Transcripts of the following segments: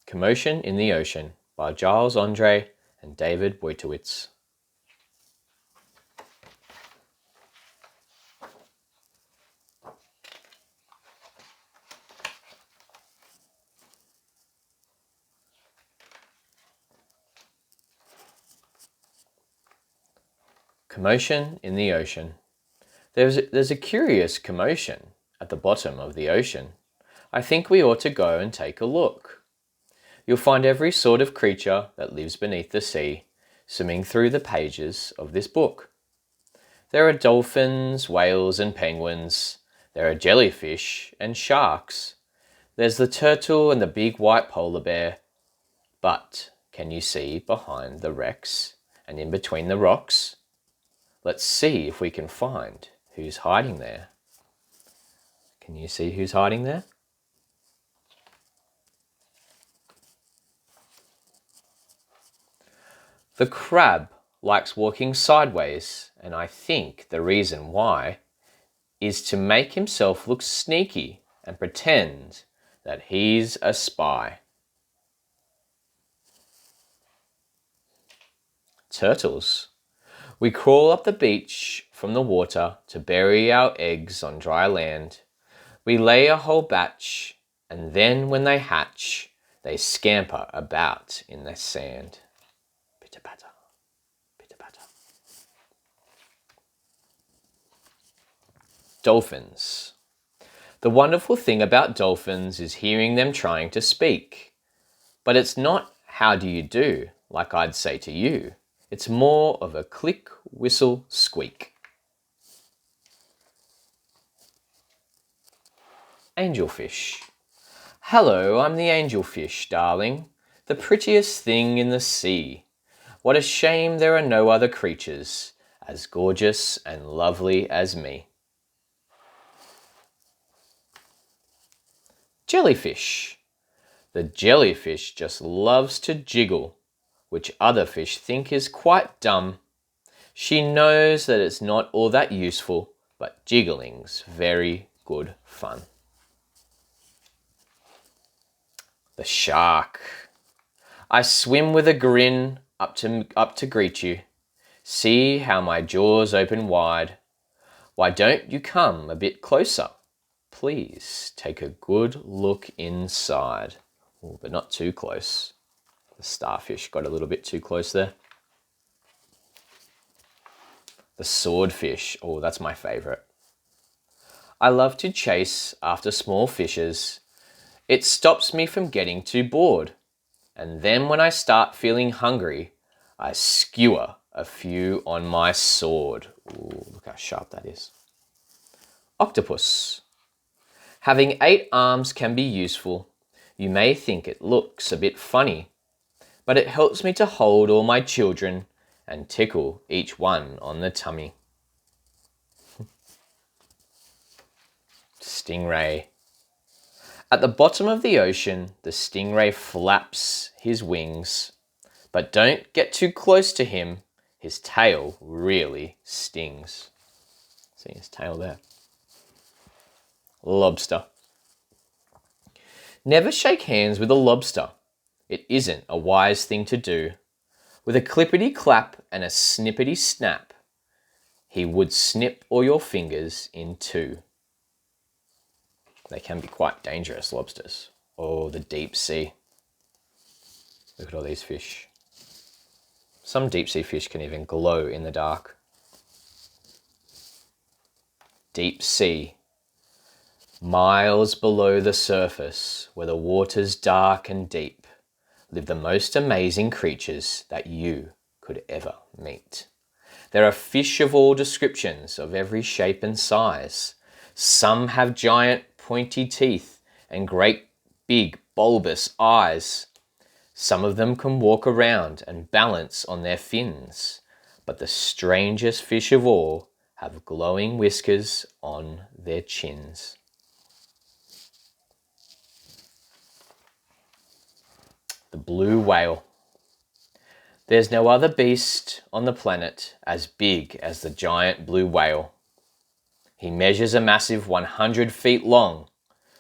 Commotion in the Ocean by Giles Andreae and David Wojtowicz. Commotion in the ocean. There's a curious commotion at the bottom of the ocean. I think we ought to go and take a look. You'll find every sort of creature that lives beneath the sea swimming through the pages of this book. There are dolphins, whales and penguins. There are jellyfish and sharks. There's the turtle and the big white polar bear. But can you see behind the wrecks and in between the rocks? Let's see if we can find who's hiding there. Can you see who's hiding there? The crab likes walking sideways, and I think the reason why is to make himself look sneaky and pretend that he's a spy. Turtles. We crawl up the beach from the water to bury our eggs on dry land. We lay a whole batch, and then when they hatch, they scamper about in the sand. Pitter-patter, pitter-patter. Dolphins. The wonderful thing about dolphins is hearing them trying to speak. But it's not how do you do, like I'd say to you. It's more of a click, whistle, squeak. Angelfish. Hello, I'm the angelfish, darling, the prettiest thing in the sea. What a shame there are no other creatures as gorgeous and lovely as me. Jellyfish. The jellyfish just loves to jiggle, which other fish think is quite dumb. She knows that it's not all that useful, but jiggling's very good fun. The shark. I swim with a grin up to greet you. See how my jaws open wide. Why don't you come a bit closer? Please take a good look inside. Oh, but not too close. The starfish got a little bit too close there. The swordfish. Oh, that's my favorite. I love to chase after small fishes. It stops me from getting too bored. And then when I start feeling hungry, I skewer a few on my sword. Ooh, look how sharp that is. Octopus. Having 8 arms can be useful. You may think it looks a bit funny, but it helps me to hold all my children and tickle each one on the tummy. Stingray. At the bottom of the ocean, the stingray flaps his wings, but don't get too close to him. His tail really stings. See his tail there. Lobster. Never shake hands with a lobster. It isn't a wise thing to do. With a clippity clap and a snippety snap, he would snip all your fingers in two. They can be quite dangerous, lobsters. Oh, the deep sea. Look at all these fish. Some deep sea fish can even glow in the dark. Deep sea. Miles below the surface, where the water's dark and deep, live the most amazing creatures that you could ever meet. There are fish of all descriptions, of every shape and size. Some have giant pointy teeth and great big bulbous eyes. Some of them can walk around and balance on their fins, but the strangest fish of all have glowing whiskers on their chins. The blue whale. There's no other beast on the planet as big as the giant blue whale. He measures a massive 100 feet long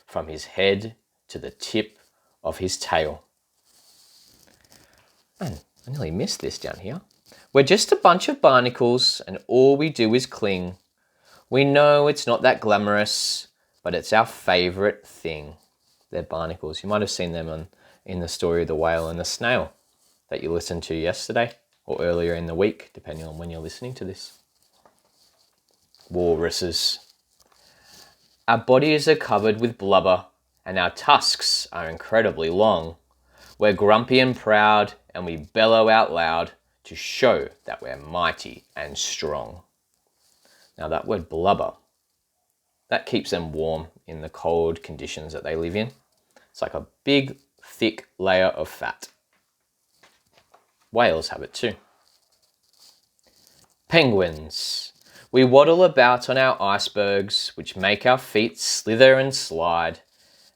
from his head to the tip of his tail. Man, I nearly missed this down here. We're just a bunch of barnacles and all we do is cling. We know it's not that glamorous, but it's our favourite thing. They're barnacles. You might have seen them in the story of the whale and the snail that you listened to yesterday or earlier in the week, depending on when you're listening to this. Walruses. Our bodies are covered with blubber and our tusks are incredibly long. We're grumpy and proud and we bellow out loud to show that we're mighty and strong. Now that word blubber, that keeps them warm in the cold conditions that they live in. It's like a big, thick layer of fat. Whales have it too. Penguins. We waddle about on our icebergs, which make our feet slither and slide.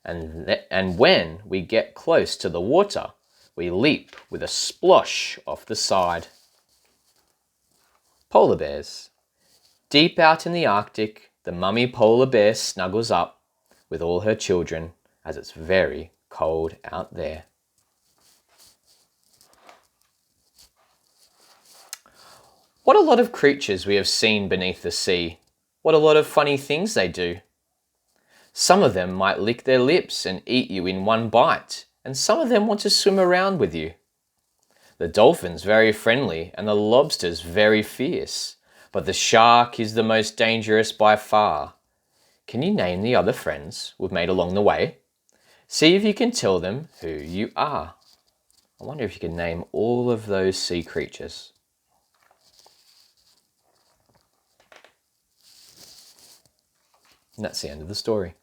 And when we get close to the water, we leap with a splosh off the side. Polar bears. Deep out in the Arctic, the mummy polar bear snuggles up with all her children as it's very cold out there. What a lot of creatures we have seen beneath the sea. What a lot of funny things they do. Some of them might lick their lips and eat you in one bite, and some of them want to swim around with you. The dolphin's very friendly and the lobster's very fierce, but the shark is the most dangerous by far. Can you name the other friends we've made along the way? See if you can tell them who you are. I wonder if you can name all of those sea creatures. And that's the end of the story.